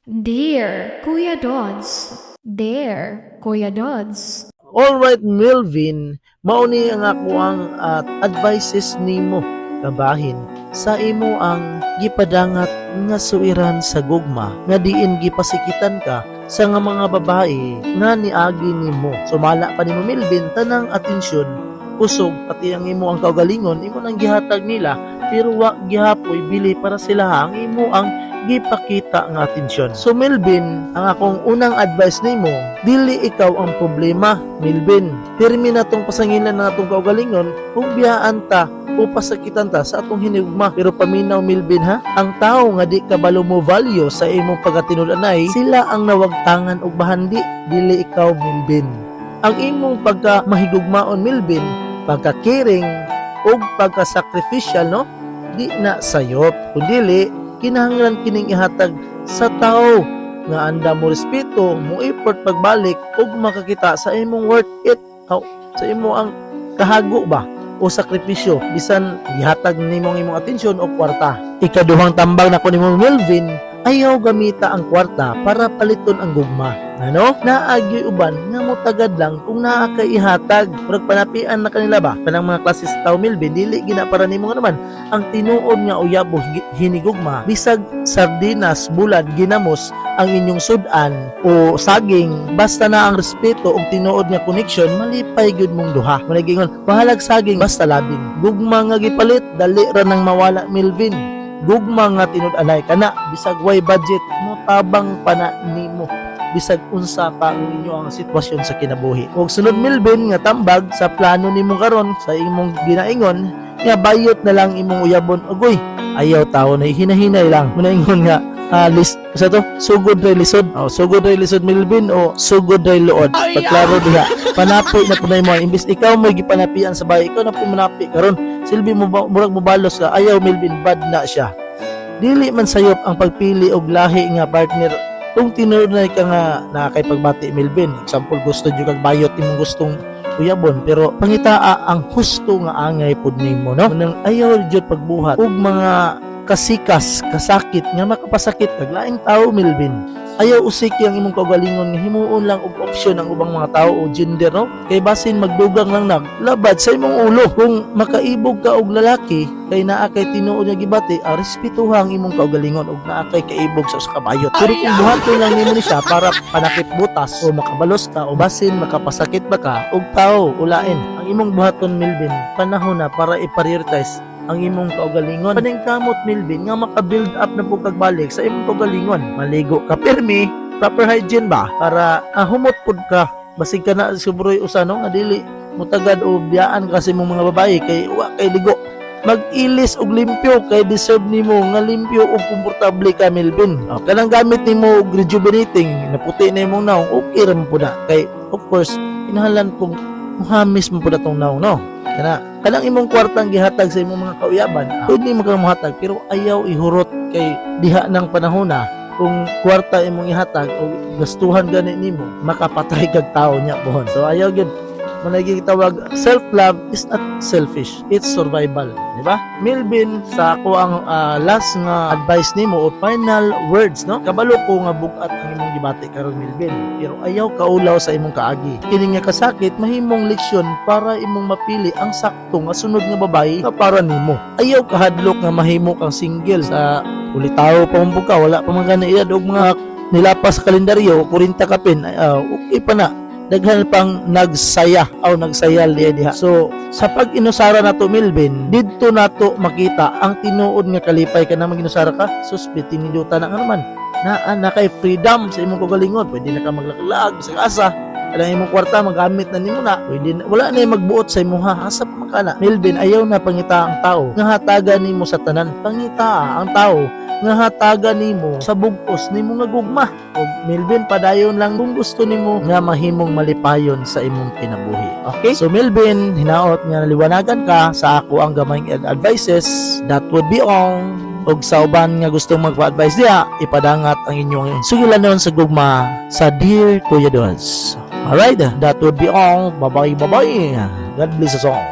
Dear Kuya Dods. Dear Kuya Dods. Alright, Melvin, mauni ang ako ang advices nimo kabahin sa imo ang gipadangat nga suiran sa gugma nga diin gipasikitan ka sa nga mga babae nga niagi nimo. Sumala pa nimo Melvin tanang atensyon kusog pati ang imo ang kaugalingon imo nang gihatag nila pero wa gihapoy bili para sila ang imo ang gipakita nga atensyon. So Melvin, ang akong unang advice nimo, dili ikaw ang problema, Melvin. Pirmi na tong pasangilan na atong kaugalingon, kung biyaan ta o pasakitan ta sa atong hinigugma. Pero paminaw Melvin ha, ang tao nga di kabalo mo value sa imong pagkatinud-anay, sila ang nawagtangan og bahandi, dili ikaw Melvin. Ang imong pagka mahigugmaon Melvin, pagka-caring o pagka-sacrificial no, di na sayop, kundi kinahanglan kining ihatag sa tao nga anda mo respeto, mo effort pagbalik ug makakita sa imong worth it sa imo ang kahago ba o sakripisyo bisan gihatag nimo ang imong atensyon o kwarta. Ikaduhang tambag nako nimo Melvin, ayaw gamita ang kwarta para paliton ang gugma. Ano? Naagyoy uban nga mo tagad lang kung naa kay ihatag. Murag panapian na kanila ba? Kanang mga klase sa tao Melvin, dili gina para nimo nga naman ang tinuod nga uyabo hinigugma. Bisag sardinas, bulad, ginamos ang inyong sudan o saging, basta na ang respeto ug tinuod nga connection, malipay gyud mong duha. Managingon, bahalag saging basta labing. Gugma nga gipalit, dali ra nang mawala Melvin. Gugma nga tinud-anay kana bisag way budget mo tabang pana nimo bisag unsa pa ang inyo ang sitwasyon sa kinabuhi. Ug sunod Melvin nga tambag sa plano nimo karon sa imong ginaingon nga bayot na lang imong uyabon ugoy. Ayaw tao na hinahinay lang. Munaingon nga list sa to sugod ray lisod. Sugod ray lisod Melvin o sugod ray luod. Pagklaro diha. Panapi na punay mo imbis ikaw mo gipanapian sa bahay, ikaw na po manapi karon. Silbi mo murag mobalos ka. Ayaw Melvin, bad na siya. Dili man sayop ang pagpili og lahi nga partner kung tinunay ka nga nakakay pagbati Melvin. Example, gusto nyo kag bayot imong gustong uyabon pero pangitaa ang husto nga angay pud nimo no. Nang ayaw jud pagbuhat ug mga kasikas, kasakit nga makapasakit kag laing tao Melvin. Ayaw usiki ang imong kaugalingon nga himuon lang og opsyon ang ubang mga tao o gender no. Kay basin magdugang lang labad sa imong ulo. Kung makaibog ka og lalaki kay naa kay tinuod nga gibati, respetuha ang imong kaugalingon ug naa kay kaibog sa kabayot. Pero kung buhaton lang nimo ni siya para panakit butas o makabalos ka o basin makapasakit ba ka og tao ulain, ang imong buhaton Melvin, panahon na para i-prioritize ang imong kaugalingon. Paningkamot Melvin nga maka-build up na po kagbalik sa imong kaugalingon. Maligo ka pirmi, proper hygiene ba para humot pud ka. Basig ka na subroy usano nga dili mutagad o biyaan kasi mong mga babae kay wa kay ligo. Mag-ilis og limpyo kay deserve nimo nga limpyo ug komportable ka Melvin. Kanang gamit nimo og rejuvenating, naputi na imong naong, okay ra mo pud na kay of course kinahanglan pong muhamis mo pud atong naong no. Kanang imong kwartang gihatag sa imong mga kauyaban, pwede mo kang muhatag pero ayaw ihurot kay diha ng panahon na kung kwarta imong ihatag o gastuhan gani nimo makapatay kag tao nya buhon. So ayaw gyud managing tawag, self-love is not selfish, it's survival, di ba? Melvin, sa ako ang last nga advice nimo o final words, no? Kabalo ko nga bugat ang imong gibati karon Melvin, pero ayaw kaulaw sa imong kaagi. Kini nga kasakit mahimong leksyon para imong mapili ang sakto nga sunod nga babae nga para nimo. Ayaw kahadlok nga mahimo kang single sa ulitaw pa mo ka, wala pa man gani og mga nilapas sa kalendaryo 40 ka pin, okay pa na. Daghan pang nagsayal diha. So sa pag-inusara nato Melvin, didto nato makita ang tinuod nga kalipay ka na mag-inusara ka, suspiti niduta na nga naman na kay freedom sa imong kaugalingon. Pwede na ka maglaklag sa asa, kanang imong kwarta magamit na nimo na, pwede na, wala na magbuot sa imong asa pa makana. Melvin, ayaw na pangita ang tao nga hatagan nimo sa tanan. Pangita ang tao nga hatagan nimo sa bugos nimo nga gugma. O Melvin, padayon lang kung gusto nimo nga mahimong malipayon sa imong kinabuhi. Okay? So Melvin, hinaot nga naliwanagan ka sa ako ang gamay advices. That would be all. Og sa uban nga gustong magpa-advise diha, ipadangat ang inyong sugilanon sa gugma sa Dear Kuya Dods. Alright, that would be all. Bye-bye. God bless us all.